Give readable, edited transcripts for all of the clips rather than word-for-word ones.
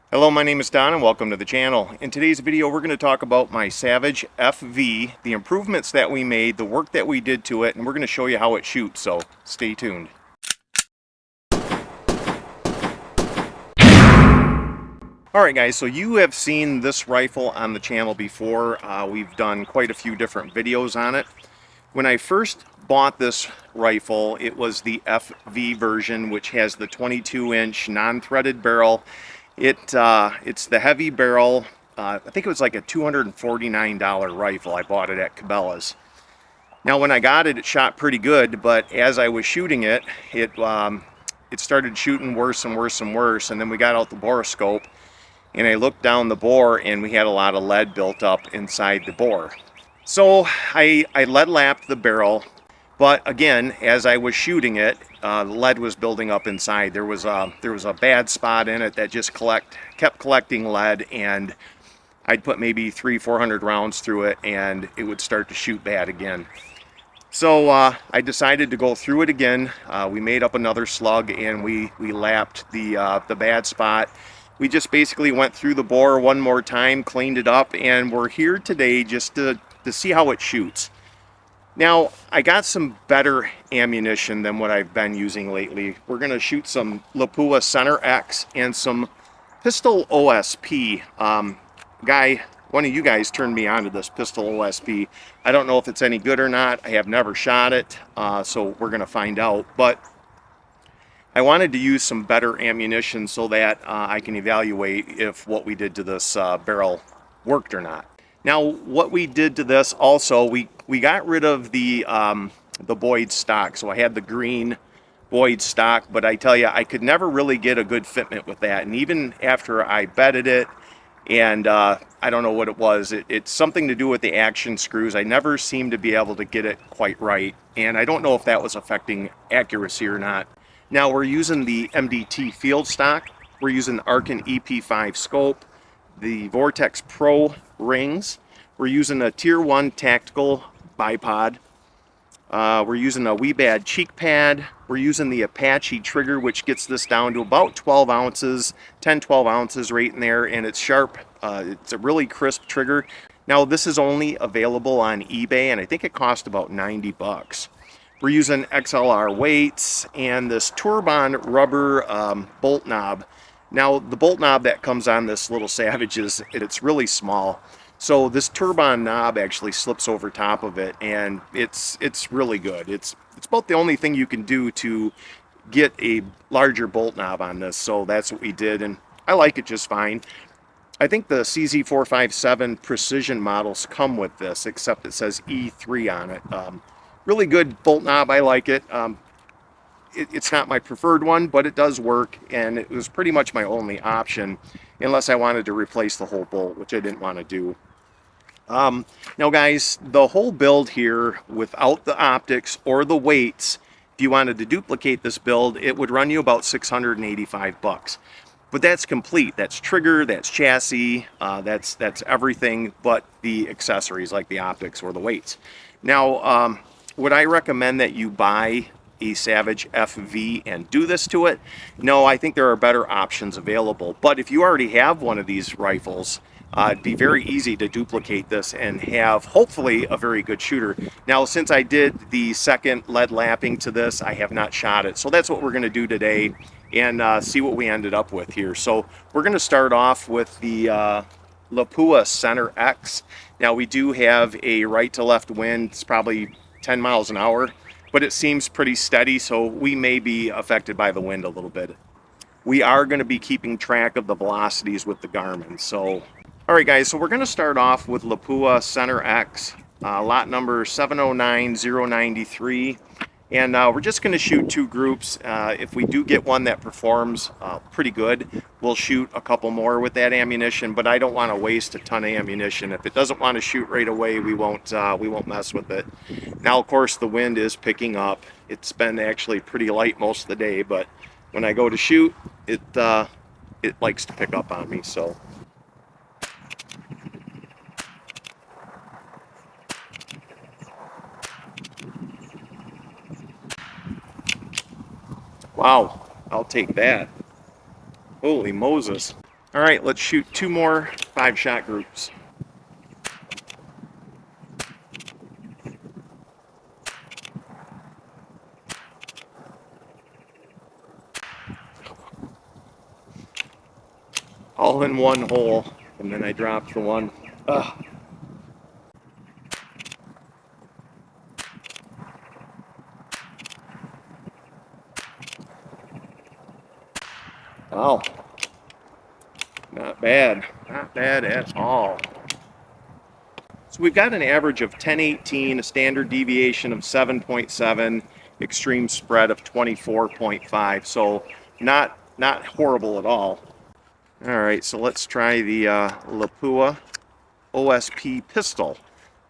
Hello, my name is Don and welcome to the channel. In today's video we're going to talk about my Savage FV, the improvements that we made, the work that we did to it, and we're going to show you how it shoots, so stay tuned. Alright guys, so you have seen this rifle on the channel before. We've done quite a few different videos on it. When I first bought this rifle, it was the FV version, which has the 22-inch non-threaded barrel. It's the heavy barrel. I think it was like a $249 rifle. I bought it at Cabela's. Now when I got it, it shot pretty good, but as I was shooting it, it started shooting worse and worse and worse, and then we got out the borescope, and I looked down the bore, and we had a lot of lead built up inside the bore. So I lead lapped the barrel, but again, as I was shooting it, lead was building up inside. There was a bad spot in it that just kept collecting lead, and I'd put maybe 300-400 rounds through it, and it would start to shoot bad again. So I decided to go through it again. We made up another slug, and we lapped the bad spot. We just basically went through the bore one more time, cleaned it up, and we're here today just to see how it shoots. Now, I got some better ammunition than what I've been using lately. We're going to shoot some Lapua Center X and some Pistol OSP. One of you guys turned me on to this Pistol OSP. I don't know if it's any good or not. I have never shot it, so we're going to find out. But I wanted to use some better ammunition so that I can evaluate if what we did to this barrel worked or not. Now, what we did to this also, we got rid of the Boyd stock. So I had the green Boyd stock, but I tell you, I could never really get a good fitment with that. And even after I bedded it, and I don't know what it was, it's something to do with the action screws. I never seemed to be able to get it quite right. And I don't know if that was affecting accuracy or not. Now we're using the MDT Field Stock. We're using the Arkin EP5 scope, the Vortex Pro rings. We're using a Tier 1 tactical bipod. We're using a Weebad cheek pad. We're using the Apache trigger, which gets this down to about 12 ounces, 10-12 ounces right in there, and it's sharp. It's a really crisp trigger. Now this is only available on eBay, and I think it cost about 90 bucks. We're using XLR weights and this Tourbon rubber bolt knob. Now the bolt knob that comes on this little Savage it's really small. So this Tourbon knob actually slips over top of it, and it's really good. It's about the only thing you can do to get a larger bolt knob on this. So that's what we did, and I like it just fine. I think the CZ457 Precision models come with this, except it says E3 on it. Really good bolt knob. I like it. It's not my preferred one, but it does work, and it was pretty much my only option unless I wanted to replace the whole bolt, which I didn't want to do. Now guys, the whole build here without the optics or the weights, if you wanted to duplicate this build, it would run you about 685 bucks. But that's complete. That's trigger, that's chassis, that's everything but the accessories like the optics or the weights. Now, would I recommend that you buy a Savage FV and do this to it? No, I think there are better options available. But if you already have one of these rifles, it'd be very easy to duplicate this and have hopefully a very good shooter. Now, since I did the second lead lapping to this, I have not shot it. So that's what we're going to do today and see what we ended up with here. So we're going to start off with the Lapua Center X. Now we do have a right to left wind. It's probably 10 miles an hour, but it seems pretty steady, so we may be affected by the wind a little bit. We are going to be keeping track of the velocities with the Garmin. So, all right guys, so we're going to start off with Lapua Center X, lot number 709093, and we're just going to shoot two groups. If we do get one that performs pretty good, we'll shoot a couple more with that ammunition, but I don't want to waste a ton of ammunition. If it doesn't want to shoot right away, we won't mess with it. Now, of course, the wind is picking up. It's been actually pretty light most of the day, but when I go to shoot, it likes to pick up on me. So. Wow, I'll take that. Holy Moses. All right, let's shoot 2 more 5-shot groups. All in one hole, and then I dropped the one. Ugh. Wow, not bad, not bad at all. So we've got an average of 1018, a standard deviation of 7.7, extreme spread of 24.5. So not horrible at all. All right, so let's try the Lapua OSP pistol.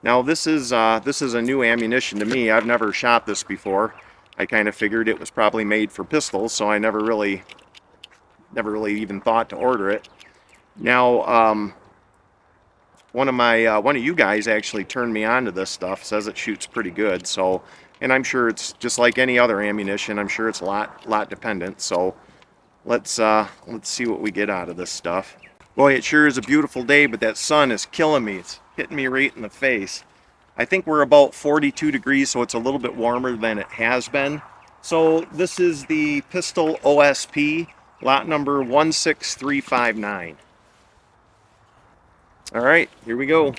Now this is a new ammunition to me. I've never shot this before. I kind of figured it was probably made for pistols, so I never really even thought to order it. Now, one of you guys actually turned me on to this stuff. Says it shoots pretty good. So, and I'm sure it's just like any other ammunition. I'm sure it's a lot dependent. So, let's see what we get out of this stuff. Boy, it sure is a beautiful day, but that sun is killing me. It's hitting me right in the face. I think we're about 42 degrees, so it's a little bit warmer than it has been. So this is the pistol OSP, lot number 16359. All right, here we go.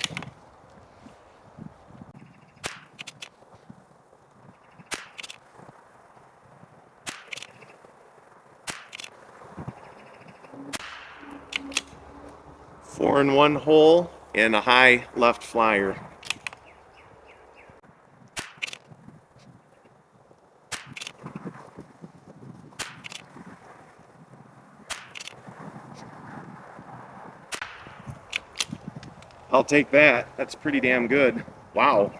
Four in one hole and a high left flyer. I'll take that. That's pretty damn good. Wow.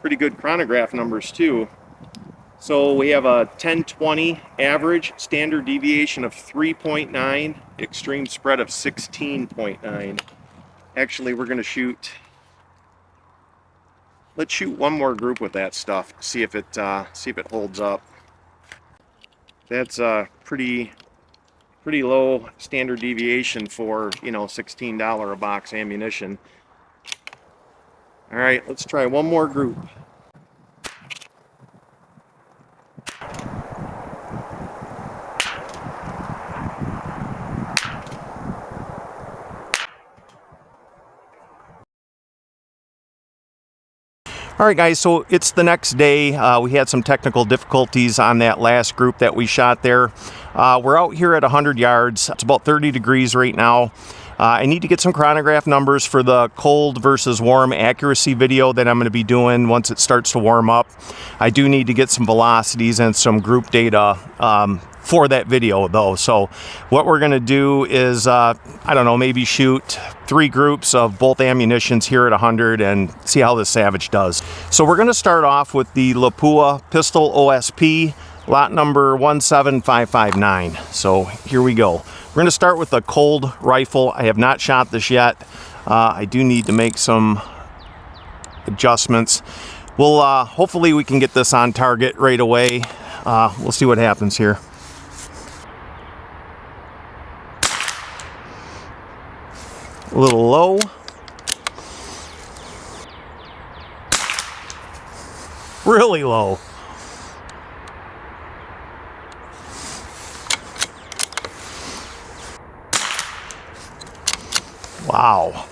Pretty good chronograph numbers too. So we have a 1020 average, standard deviation of 3.9, extreme spread of 16.9. Actually, we're going to shoot, let's shoot one more group with that stuff, see if it holds up. That's a pretty low standard deviation for, you know, $16 a box ammunition. All right, let's try one more group. All right, guys, so it's the next day. We had some technical difficulties on that last group that we shot there. We're out here at 100 yards. It's about 30 degrees right now. I need to get some chronograph numbers for the cold versus warm accuracy video that I'm going to be doing once it starts to warm up. I do need to get some velocities and some group data for that video though. So what we're going to do is, I don't know, maybe shoot 3 groups of both ammunitions here at 100 and see how this Savage does. So we're going to start off with the Lapua pistol OSP, lot number 17559. So here we go. We're going to start with the cold rifle. I have not shot this yet. I do need to make some adjustments. We'll hopefully we can get this on target right away. We'll see what happens here. A little low. Really low. Wow.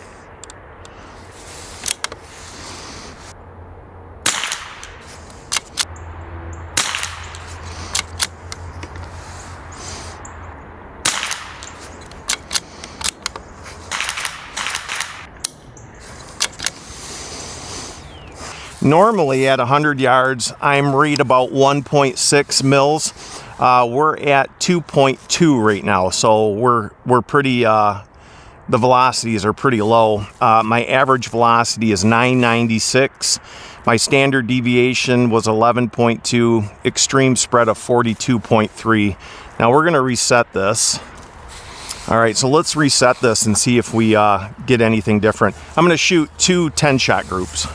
Normally at 100 yards, I'm read about 1.6 mils. We're at 2.2 right now, so we're pretty. The velocities are pretty low. My average velocity is 996. My standard deviation was 11.2. Extreme spread of 42.3. Now we're going to reset this. All right, so let's reset this and see if we get anything different. I'm going to shoot 2 10-shot groups.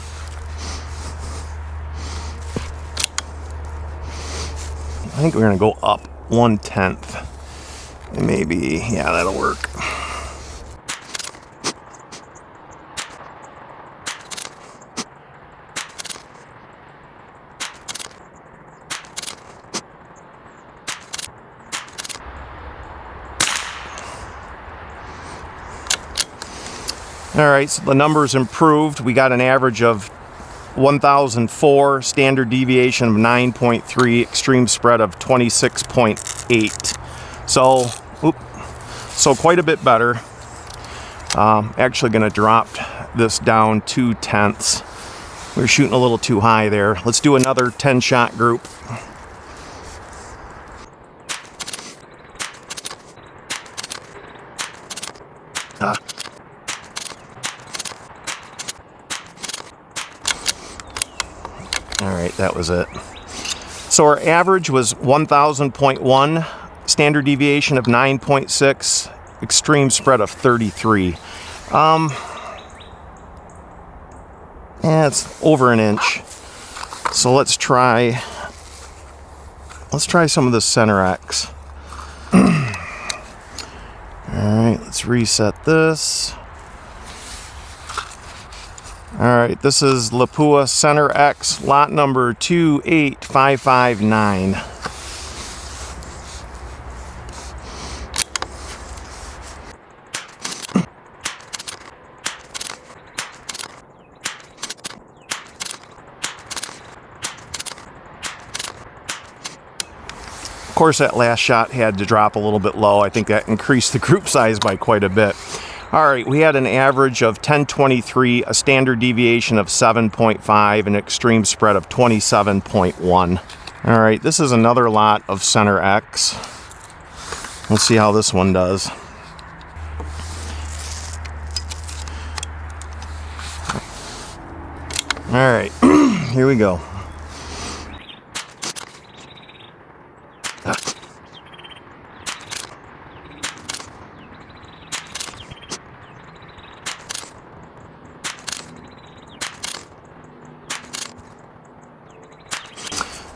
I think we're going to go up 1/10. Maybe, yeah, that'll work. All right, so the numbers improved. We got an average of 1,004, standard deviation of 9.3, extreme spread of 26.8. So quite a bit better. Actually going to drop this down 2/10. We're shooting a little too high there. Let's do another 10-shot group. All right, that was it. So our average was 1,000.1, standard deviation of 9.6, extreme spread of 33. Yeah, it's over an inch. So let's try some of the center X. All right, let's reset this. All right, this is Lapua Center X, lot number 28559. Of course, that last shot had to drop a little bit low. I think that increased the group size by quite a bit. All right, we had an average of 1023, a standard deviation of 7.5, an extreme spread of 27.1. All right, this is another lot of center X. Let's see how this one does. All right, here we go.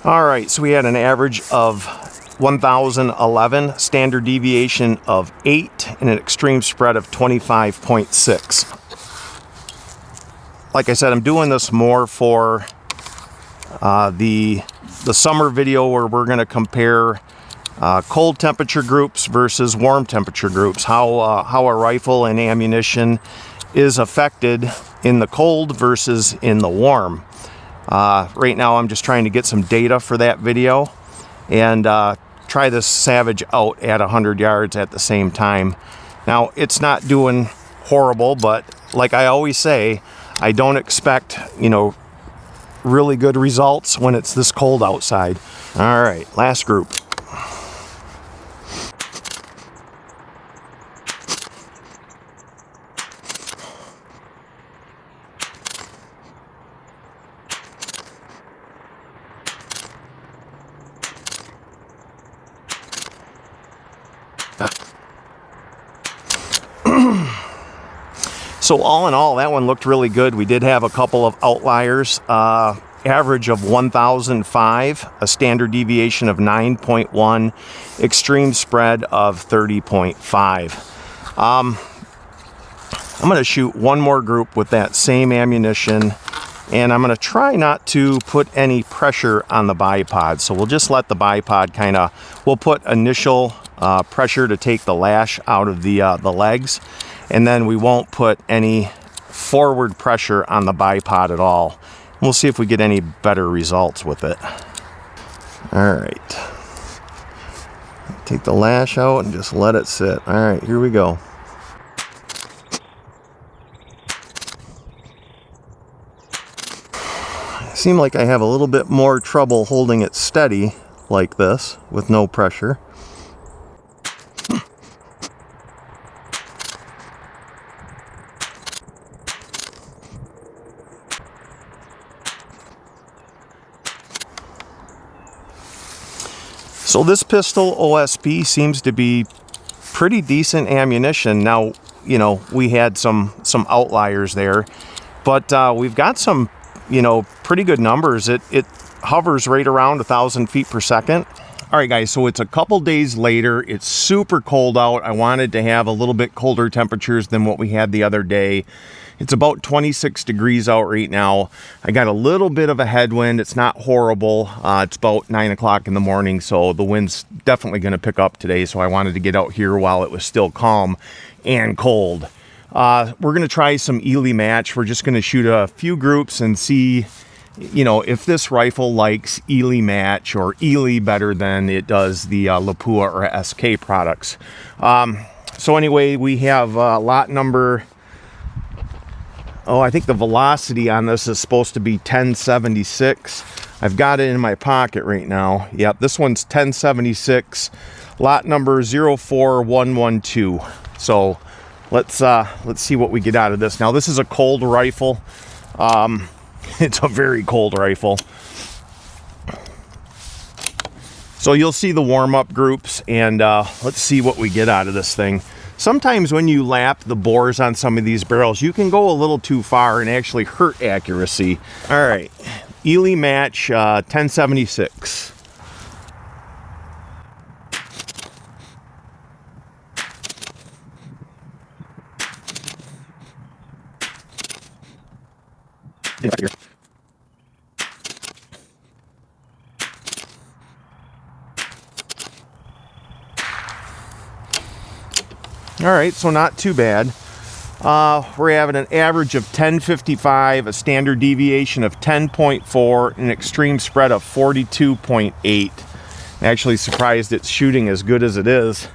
All right, so we had an average of 1,011, standard deviation of 8, and an extreme spread of 25.6. Like I said, I'm doing this more for the summer video where we're going to compare cold temperature groups versus warm temperature groups, how a rifle and ammunition is affected in the cold versus in the warm. Right now I'm just trying to get some data for that video and try this Savage out at 100 yards at the same time. Now, it's not doing horrible, but like I always say, I don't expect, really good results when it's this cold outside. All right, last group. So all in all, that one looked really good. We did have a couple of outliers. Average of 1,005, a standard deviation of 9.1, extreme spread of 30.5. I'm going to shoot one more group with that same ammunition, and I'm going to try not to put any pressure on the bipod. So we'll just let the bipod we'll put initial pressure to take the lash out of the legs, and then we won't put any forward pressure on the bipod at all. We'll see if we get any better results with it. All right. Take the lash out and just let it sit. All right, here we go. Seem like I have a little bit more trouble holding it steady like this with no pressure. So this pistol OSP seems to be pretty decent ammunition. Now, we had some outliers there, but we've got some, pretty good numbers. It hovers right around 1,000 feet per second. All right, guys, so it's a couple days later. It's super cold out. I wanted to have a little bit colder temperatures than what we had the other day. It's about 26 degrees out right now. I got a little bit of a headwind. It's not horrible. It's about 9 o'clock in the morning, so the wind's definitely going to pick up today. So I wanted to get out here while it was still calm and cold. We're going to try some Eley match. We're just going to shoot a few groups and see, you know, if this rifle likes Eley match or Eley better than it does the Lapua or SK products. So anyway, we have lot number, I think the velocity on this is supposed to be 1076. I've got it in my pocket right now. Yep, this one's 1076, lot number 04112. So let's see what we get out of this. Now this is a cold rifle. It's a very cold rifle. So you'll see the warm-up groups, and let's see what we get out of this thing. Sometimes when you lap the bores on some of these barrels, you can go a little too far and actually hurt accuracy. All right, Eley match 1076. All right, so not too bad. We're having an average of 1055, a standard deviation of 10.4, an extreme spread of 42.8. Actually surprised it's shooting as good as it is.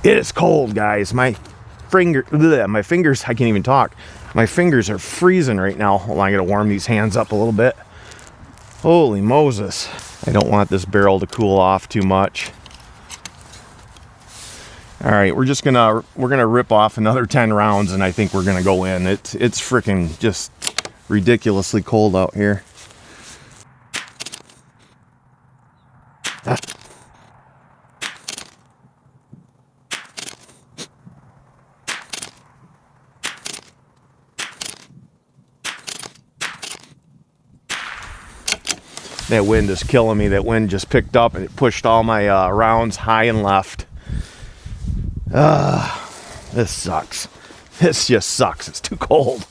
It is cold, guys. My fingers, I can't even talk. My fingers are freezing right now. Hold on, I gotta warm these hands up a little bit. Holy Moses. I don't want this barrel to cool off too much. All right, we're gonna rip off another 10 rounds, and I think we're gonna go in. It's freaking just ridiculously cold out here. That wind is killing me. That wind just picked up and it pushed all my rounds high and left. This sucks. This just sucks. It's too cold.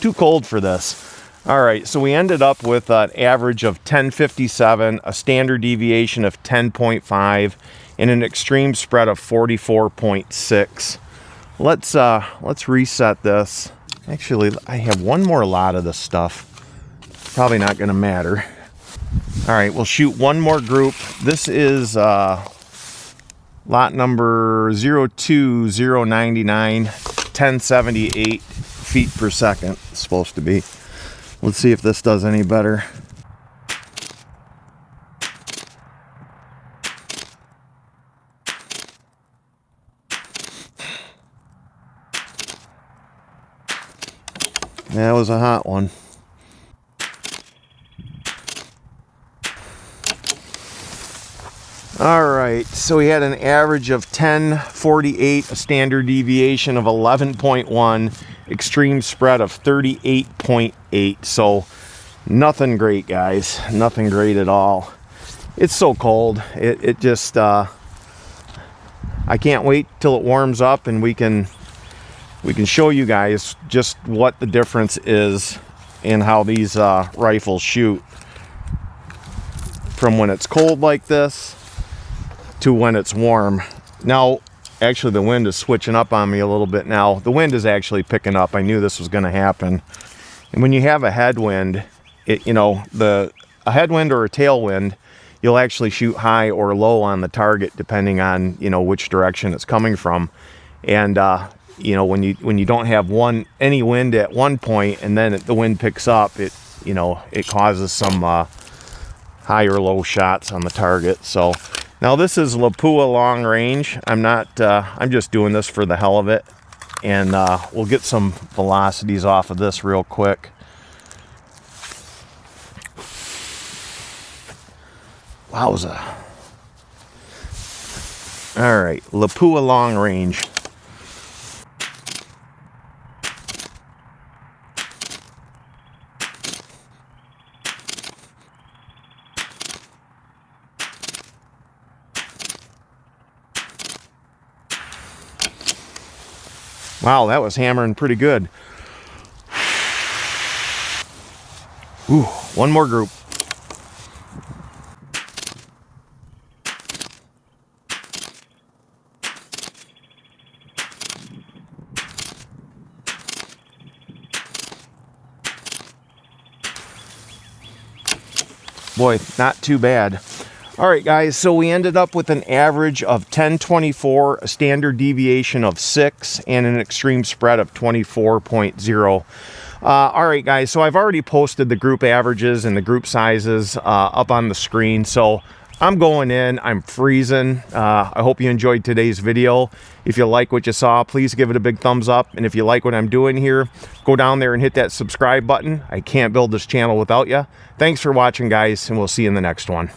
Too cold for this. All right, so we ended up with an average of 1057, a standard deviation of 10.5, and an extreme spread of 44.6. Let's reset this. Actually, I have one more lot of this stuff. Probably not going to matter. All right, we'll shoot one more group. This is lot number 02099, 1078 feet per second. It's supposed to be. Let's see if this does any better. That was a hot one. All right, so we had an average of 1048, a standard deviation of 11.1, extreme spread of 38.8. So nothing great, guys. Nothing great at all. It's so cold. It just I can't wait till it warms up and we can show you guys just what the difference is in how these rifles shoot from when it's cold like this to when it's warm. Now, actually the wind is switching up on me a little bit now. The wind is actually picking up. I knew this was going to happen. And when you have a headwind, a headwind or a tailwind, you'll actually shoot high or low on the target depending on, which direction it's coming from. And when you don't have any wind at one point and then the wind picks up, it causes some high or low shots on the target. So now this is Lapua long range. I'm just doing this for the hell of it. And we'll get some velocities off of this real quick. Wowza. All right, Lapua long range. Wow, that was hammering pretty good. Ooh, one more group. boy, not too bad. All right, guys, so we ended up with an average of 1024, a standard deviation of 6, and an extreme spread of 24.0. All right, guys, so I've already posted the group averages and the group sizes up on the screen. So I'm going in, I'm freezing. I hope you enjoyed today's video. If you like what you saw, please give it a big thumbs up. And if you like what I'm doing here, go down there and hit that subscribe button. I can't build this channel without you. Thanks for watching, guys, and we'll see you in the next one.